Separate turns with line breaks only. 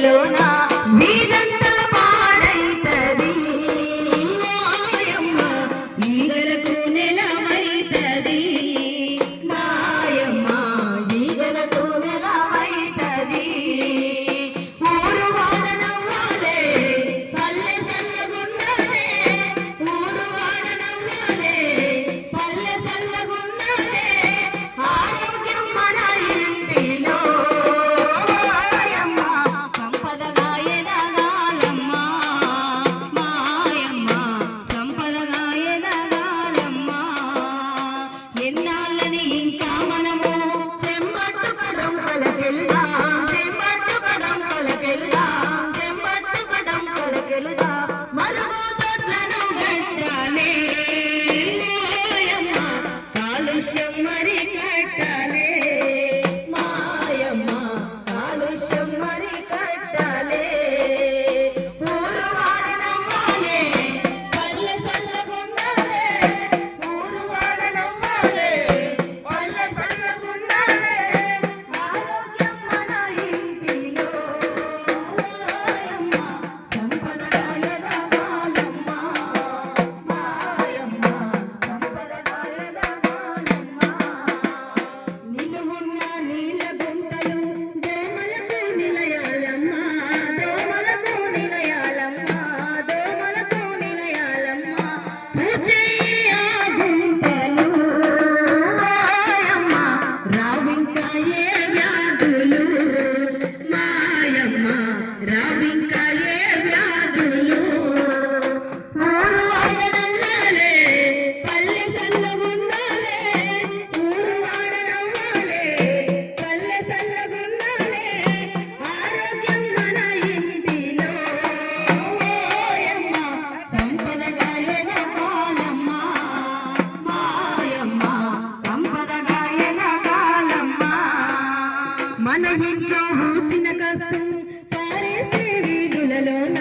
వీధులలోన వీధంతా పాడైతది మాయమ్మ ఈగలకు నెలమైతది మాయమ్మ ఈగలకు నెలమైతది ఊరు వాడనవ్వాలే పల్లె సల్లగుండాలే ఊరు వాడనవ్వాలే పల్లె సల్లగుండాలే ఆరోగ్యం మన ఇంటిలో ఎన్నాళ్ళని ఇంకా మనము చెంబట్టుకడం పలకెలుదాం చెంబట్టుకడం పలకెలుదాం చెంబట్టుకడం పలకెలుదాం మరుగు తొట్లను గట్టాలే మాయమ్మ కాలుష్యం మరి కట్టాలే మాయమ్మ కాలుష్యం మరి కట్టాలే ఊరు వాడనవ్వాలే పల్లె సల్లగుండాలే ఊరు వాడనవ్వాలే పల్లె సల్లగుండాలే ఆరోగ్యం మన ఇంటిలో మాయమ్మ సంపదగా ఎదగాలమ్మ మాయమ్మ సంపదగా ఎదగాలమ్మ నిలువున్న నీల గుంతలు దోమలకు నిలయాలమ్మ దోమలకు నిలయాలమ్మ దోమలకు నిలయాలమ్మ పూచేయి ఆ గుంతలు మాయమ్మ రావింకా ఏ వ్యాధులు మాయమ్మ రావింకా ఏ వ్యాధులు ఊరు వాడనవ్వాలే పల్లె సల్లగుండాలే ఊరు వాడనవ్వాలే పల్లె సల్లగుండాలే ఆరోగ్యం మన ఇంటిలో మాయమ్మ సంపదగా ఎదగాలమ్మ మాయమ్మ సంపదగా ఎదగాలమ్మ మన ఇంట్లో ఊచిన కష్టం పారేస్తే వీధులలోన